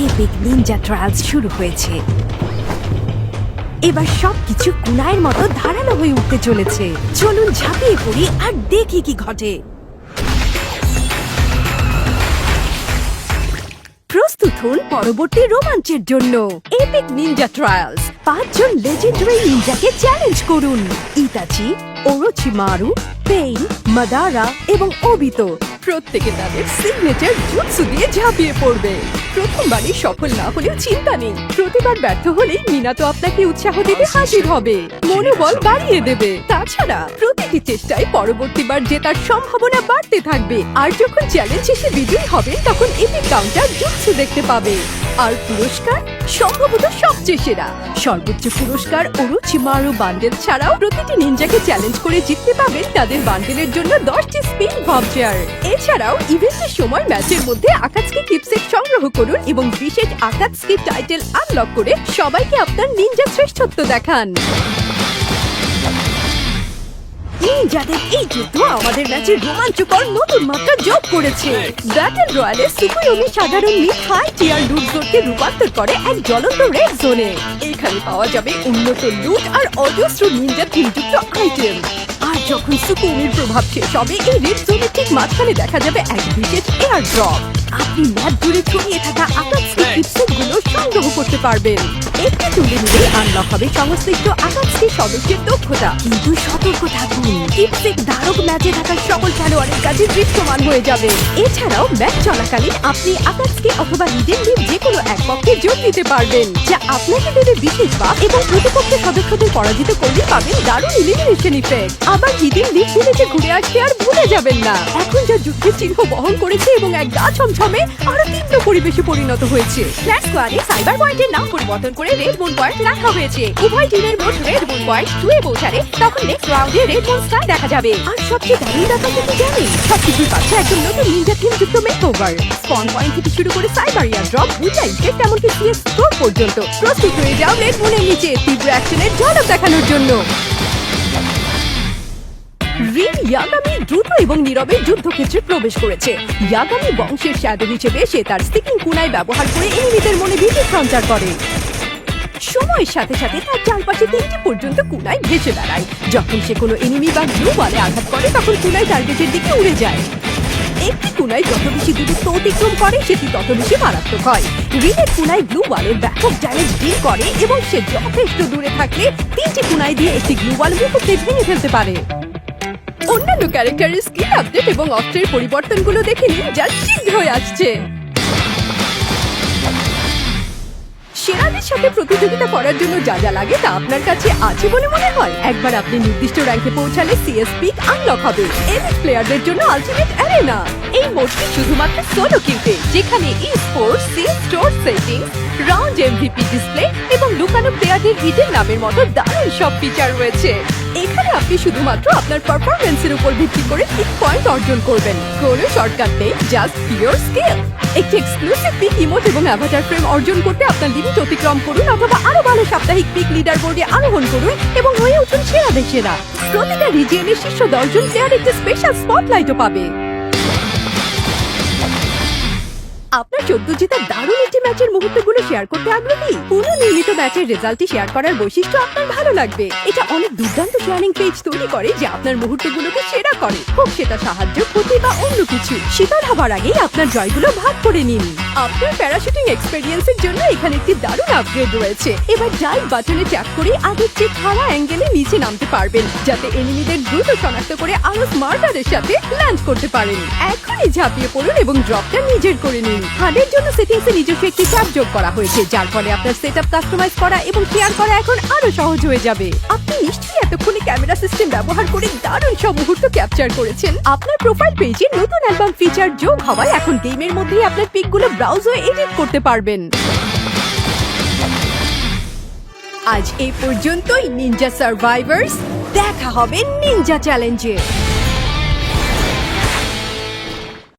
Epic Ninja trials শুরু হয়েছে। এবার সবকিছু কুনাইয়ের মতো ধারালো হয়ে উঠতে চলেছে। চলুন ঝাঁপিয়ে পড়ি আর দেখি কি ঘটে। প্রস্তুত হন পরবর্তী রোমাঞ্চের জন্য। এপিক নিনজা ট্রায়ালস 5 জন লেজেন্ডারি নিনজাকে চ্যালেঞ্জ করুন। ইতাচি, ওরোচিমারু, পেইন, মাদারা এবং ওবিতো প্রত্যেকে তাদের সিগনেচার জুৎসু দিয়ে ঝাঁপিয়ে পড়বে। প্রথমবারই সফল না হলেও চিন্তা নেই, প্রতিবার ব্যর্থ হলেই মিনাতো আপনাকে উৎসাহ দিতে হাজির হবে, মনোবল বাড়িয়ে দেবে। তাছাড়া প্রতিটি চেষ্টায় পরবর্তীবার জেতার সম্ভাবনা বাড়তে থাকবে। আর যখন চ্যালেঞ্জ শেষে বিজয়ী হবে তখন এপিক কাউন্টার জুৎসু দেখতে পাবে। আর পুরস্কার সম্ভবত সবচেয়ে সেরা সর্বোচ্চ পুরস্কার ওরোচিমারু বান্ডেল ছাড়াও প্রতিটি নিনজাকে চ্যালেঞ্জ করে জিততে পাবেন তাদের বান্ডেলের জন্য 10টি স্পিন ভাউচার। এছাড়াও ইভেন্টের সময় ম্যাচের মধ্যে আকাতসুকি কিপসেট সংগ্রহ করুন এবং বিশেষ আকাতসুকি টাইটেল আনলক করে সবাইকে আপনার নিনজা শ্রেষ্ঠত্ব দেখান। নিনজাদের এই যুদ্ধ আমাদের ম্যাচের রোমাঞ্চকর নতুন মাত্রা যোগ করেছে। ব্যাটল রয়্যালে সুকুয়োমি সাধারণ মিড হাই টিয়ার লুট জোনকে রূপান্তর করে এক জ্বলন্ত রেড জোনে। এখানে পাওয়া যাবে উন্নত লুট আর অজস্র নিনজা থিমযুক্ত আইটেম। আর যখন সুকুয়োমির প্রভাব শেষ হবে এই রেড জোনের ঠিক মাঝখানে দেখা যাবে এক বিশেষ এয়ার ড্রপ। আপনি ম্যাপ জুড়ে ছড়িয়ে থাকা আকাতসুকি কিপসেটগুলো সংগ্রহ করতে পারবেন। একটি তুলে নিলেই আনলক হবে সংশ্লিষ্ট আকাতসুকি সদস্যের দক্ষতা। কিন্তু সতর্ক থাকুন, কিপসেট ধারক ম্যাচে থাকা সকল খেলোয়াড়ের কাছে দৃশ্যমান হয়ে যাবে। এছাড়াও ম্যাচ চলাকালীন আপনি আকাতসুকি অথবা হিডেন লিভ যে কোনো এক পক্ষে যোগ দিতে পারবেন, যা আপনাকে দেবে বিশেষ বাফ এবং প্রতিপক্ষের সদস্যদের পরাজিত করলে পাবেন দারুণ ইলিমিনেশন ইফেক্ট। আবার হিডেন লিভ ভিলেজে ঘুরে আসতে আর ভুলে যাবেন না। এখন যা যুদ্ধের চিহ্ন বহন করেছে এবং এক গা ছমছমে আরো তীব্র পরিবেশে পরিণত হয়েছে। ক্ল্যাশ স্কোয়াডে সাইবার পয়েন্টের নাম পরিবর্তন করে রেড মুন পয়েন্ট রাখা হয়েছে। উভয় টিমের মোট রেড মুন পয়েন্ট 2 এ পৌঁছালে তখন নেক্সট রাউন্ডে রেড মুন স্কাই দেখা যাবে। আর সবচেয়ে দারুণ ব্যাপারটা কি জানেন? সবকিছুই পাচ্ছে একদম নতুন নিনজা থিম যুক্ত মেকওভার। স্পন পয়েন্ট থেকে শুরু করে সাইবার এয়ার ড্রপ, বুটা ইফেক্ট এমনকি সিএস স্টোর পর্যন্ত। প্রস্তুত হয়ে যাও রেড মুনের নিচে তীব্র অ্যাকশনের ঝলক দেখানোর জন্য। রিন ইয়াগামি দ্রুত এবং নীরবে যুদ্ধক্ষেত্রে প্রবেশ করেছে। ইয়াগামি বংশের শ্যাডো হিসেবে সে তার স্টিকিং কুনাই ব্যবহার করে এনিমিদের মনে ভীতি সঞ্চার করে। সময়ের সাথে সাথে তার চারপাশে 3টি পর্যন্ত কুনাই ভেসে বেড়ায়। যখন সে কোনো এনিমি বা গ্লু ওয়ালে আঘাত করে তখন কুনাই টার্গেটের দিকে উড়ে যায়। একটি কুনাই যত বেশি দূরত্ব অতিক্রম করে সেটি তত বেশি মারাত্মক হয়। রিনের কুনাই গ্লু ওয়ালের ব্যাপক ড্যামেজ ডিল করে এবং সে যথেষ্ট দূরে থাকলে 3টি কুনাই দিয়ে একটি গ্লু ওয়াল মুহূর্তে ভেঙে ফেলতে পারে। অন্যান্য ক্যারেক্টারের স্কিল আপডেট এবং অস্ত্রের পরিবর্তনগুলো দেখে নিন যা শীঘ্রই আসছে। সেরাদের সাথে প্রতিযোগিতা করার জন্য যা যা লাগে তা আপনার কাছে আছে বলে মনে হয়। একবার আপনি নির্দিষ্ট র্যাঙ্কে পৌঁছালে সিএস পিক আনলক হবে। এলিট প্লেয়ারদের জন্য আলটিমেট অ্যারেনা। এই মোডটি শুধুমাত্র সোলো কিউতে, যেখানে esports, CS store settings, round MVP display এবং লুকানো প্লেয়ারদের হিডেন নামের মতো দারুণ সব ফিচার রয়েছে। এখানে আপনি শুধুমাত্র আপনার পারফরম্যান্সের উপর ভিত্তি করে পিক পয়েন্ট অর্জন করবেন। কোনো শর্টকাট নেই, জাস্ট পিওর স্কিল। একটি এক্সক্লুসিভ পিক ইমোট এবং অ্যাভাটার ফ্রেম অর্জন করতে আপনার লিমিট অতিক্রম করুন অথবা আরো ভালো সাপ্তাহিক পিক লিডার বোর্ডে আরোহণ করুন এবং হয়ে উঠুন সেরাদের সেরা। প্রতিটা রিজিয়নের শীর্ষ 10 জন প্লেয়ার একটি স্পেশাল স্পটলাইটও পাবে। আপনার সদ্য জেতা দারুণ একটি ম্যাচের মুহূর্তগুলো শেয়ার করতে আগ্রহী? পুরো নিয়মিত ম্যাচের রেজাল্টটি শেয়ার করার বৈশিষ্ট্য আপনার ভালো লাগবে। এটা অনেক দুর্দান্ত শেয়ারিং পেজ তৈরি করে যা আপনার মুহূর্তগুলোকে সেরা করে, হোক সেটা সাহায্য, ক্ষতি বা অন্য কিছু। শীতল হবার আগেই আপনার জয়গুলো ভাগ করে নিন। আপনার প্যারাশুটিং এক্সপেরিয়েন্সের জন্য এখানে একটি দারুণ আপগ্রেড রয়েছে। এবার ডাইভ বাটনে ট্যাপ করে আগের চেয়ে খাড়া অ্যাঙ্গেলে নিচে নামতে পারবেন, যাতে এনিমিদের দ্রুত শনাক্ত করে আরো স্মার্টারের সাথে ল্যান্ড করতে পারেন। এখনই ঝাঁপিয়ে পড়ুন এবং ড্রপটা নিজের করে নিন। হার্ডের জন্য সেটিংসে নিজস্ব একটি ট্যাব যোগ করা হয়েছে, যার ফলে আপনার সেটআপ কাস্টমাইজ করা এবং শেয়ার করা এখন আরো সহজ হয়ে যাবে। আপনি নিশ্চয়ই এতক্ষণে ক্যামেরা সিস্টেম ব্যবহার করে দারুণ সব মুহূর্ত ক্যাপচার করেছেন। আপনার প্রোফাইল পেজে নতুন অ্যালবাম ফিচার যোগ হওয়ায় এখন গেমের মধ্যেই আপনার পিকগুলো ব্রাউজ হয়ে এডিট করতে পারবেন। আজ এই পর্যন্তই নিনজা সার্ভাইভার্স। দেখা হবে নিনজা চ্যালেঞ্জে।